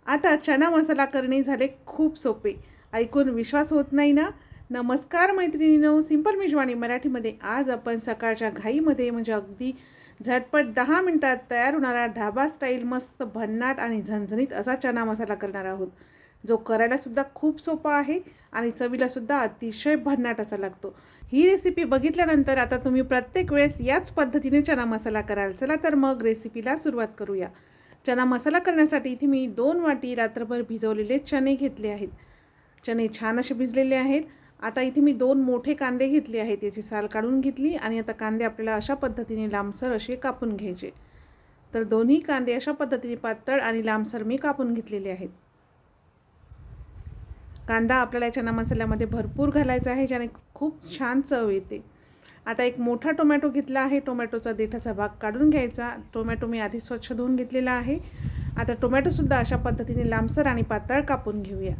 आता चना मसाला करणे झाले खूप सोपे. ऐकून विश्वास होत नाही ना? नमस्कार मैत्रिणींनो, सिंपल मेजवानी मराठीमध्ये आज आपण सकाळच्या घाईमध्ये म्हणजे अगदी झटपट 10 मिनिटात तयार होणारा ढाबा स्टाईल मस्त भन्नाट आणि झणझणीत असा चना मसाला करणार आहोत, जो करायलासुद्धा खूप सोपा आहे आणि चवीलासुद्धा अतिशय भन्नाट असा लागतो. ही रेसिपी बघितल्यानंतर आता तुम्ही प्रत्येक वेळेस याच पद्धतीने चना मसाला कराल. चला तर मग रेसिपीला सुरुवात करूया. चना मसाला करण्यासाठी इथे मी 2 वाटी रात्रभर भिजवलेले चणे घेतले आहेत. चणे छान असे भिजलेले आहेत. आता इथे मी 2 मोठे कांदे घेतले आहेत. याची साल काढून घेतली आणि आता कांदे आपल्याला अशा पद्धतीने लांबसर असे कापून घ्यायचे. तर दोन्ही कांदे अशा पद्धतीने पातळ आणि लांबसर मी कापून घेतलेले आहेत. कांदा आपल्याला चना मसाल्यामध्ये भरपूर घालायचा आहे, ज्याने खूप छान चव येते. आता एक मोठा टोमॅटो घेतला आहे. टोमॅटोचा देठाचा भाग काढून घ्यायचा. टोमॅटो मी आधी स्वच्छ धुवून घेतलेला आहे. आता टोमॅटोसुद्धा अशा पद्धतीने लांबसर आणि पातळ कापून घेऊया.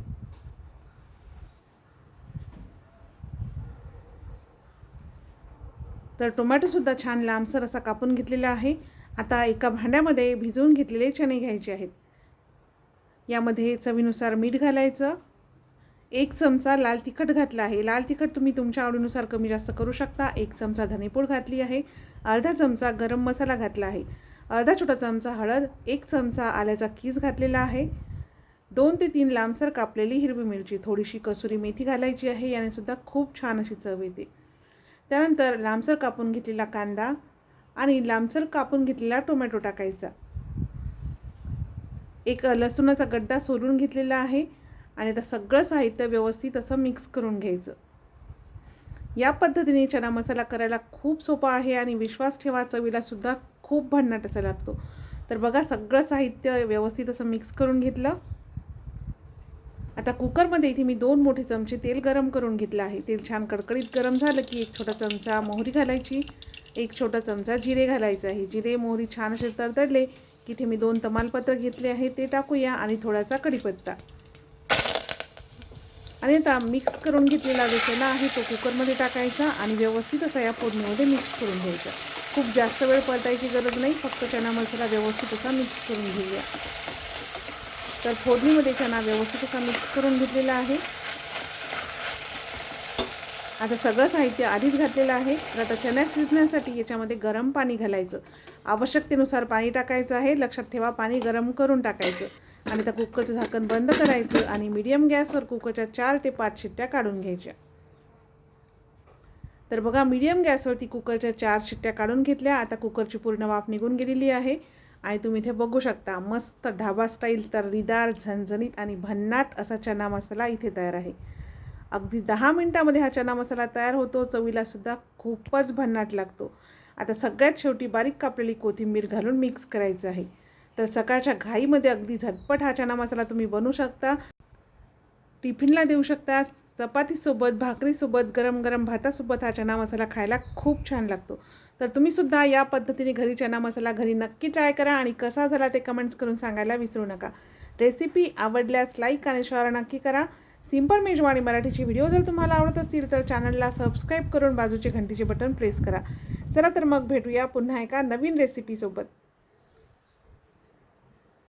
तर टोमॅटोसुद्धा छान लांबसर असा कापून घेतलेला आहे. आता एका भांड्यामध्ये भिजवून घेतलेले चणे घ्यायचे आहेत. यामध्ये चवीनुसार मीठ घालायचं. 1 चमचा लाल तिखट घातला आहे. लाल तिखट तुम्ही तुमच्या आवडीनुसार कमी जास्त करू शकता. 1 चमचा धनेपूड घातली आहे. अर्धा चमचा गरम मसाला घातला आहे. अर्धा छोटा चमचा हळद, 1 चमचा आल्याचा कीस घातलेला आहे. 2 ते 3 लांबसर कापलेली हिरवी मिरची, थोडीशी कसुरी मेथी घालायची आहे. याने सुद्धा खूप छान अशी चव येते. त्यानंतर लांबसर कापून घेतलेला कांदा आणि लांबसर कापून घेतलेला टोमॅटो टाकायचा. एक लसूणाचा गड्डा सोलून घेतलेला आहे आणि आता सगळं साहित्य व्यवस्थित असं मिक्स करून घ्यायचं. या पद्धतीने चना मसाला करायला खूप सोपा आहे आणि विश्वास ठेवा, चवीलासुद्धा खूप भन्नाट असा लागतो. तर बघा, सगळं साहित्य व्यवस्थित असं मिक्स करून घेतलं. आता कुकरमध्ये इथे मी 2 मोठे चमचे तेल गरम करून घेतलं आहे. तेल छान कडकडीत गरम झालं की 1 छोटा चमचा मोहरी घालायची. 1 छोटा चमचा जिरे घालायचं आहे. जिरे मोहरी छान असे तडतडले की इथे मी 2 तमालपत्र घेतले आहे, ते टाकूया आणि थोडासा कढीपत्ता. आणि आता मिक्स करून घेतलेला जो चना आहे तो कुकरमध्ये टाकायचा आणि व्यवस्थित असा या फोडणीमध्ये मिक्स करून घ्यायचा. खूप जास्त वेळ परतायची गरज नाही, फक्त चना मसाला व्यवस्थित असा मिक्स करून घेऊया. तर फोडणीमध्ये चना व्यवस्थित असा मिक्स करून घेतलेला आहे. आता सगळं साहित्य आधीच घातलेलं आहे. तर आता चण्या शिजण्यासाठी याच्यामध्ये गरम पाणी घालायचं. आवश्यकतेनुसार पाणी टाकायचं आहे. लक्षात ठेवा, पाणी गरम करून टाकायचं. आणि आता कुकरचं झाकण बंद करायचं आणि मीडियम गॅसवर कुकरच्या 4 ते 5 शिट्ट्या काढून घ्यायच्या. तर बघा, मीडियम गॅसवरती कुकरच्या 4 शिट्ट्या काढून घेतल्या. आता कुकरची पूर्ण वाफ निघून गेलेली आहे आणि तुम्ही इथे बघू शकता, मस्त ढाबा स्टाईल तर्रीदार, झणझणीत आणि भन्नाट असा चना मसाला इथे तयार आहे. अगदी 10 मिनिटामध्ये हा चना मसाला तयार होतो. चवीलासुद्धा खूपच भन्नाट लागतो. आता सगळ्यात शेवटी बारीक कापलेली कोथिंबीर घालून मिक्स करायचं आहे. तर सकाळच्या घाईमध्ये अगदी झटपट हा चना मसाला तुम्ही बनवू शकता. टिफिनला देऊ शकता. चपातीसोबत, भाकरीसोबत, गरम गरम भातासोबत हा चना मसाला खायला खूप छान लागतो. तर तुम्हीसुद्धा या पद्धतीने घरी चना मसाला घरी नक्की ट्राय करा आणि कसा झाला ते कमेंट्स करून सांगायला विसरू नका. रेसिपी आवडल्यास लाईक आणि शेअर नक्की करा. सिंपल मेजवानी मराठीचे व्हिडिओ जर तुम्हाला आवडत असतील तर चॅनलला सबस्क्राईब करून बाजूचे घंटीचे बटन प्रेस करा. चला तर मग भेटूया पुन्हा एका नवीन रेसिपीसोबत.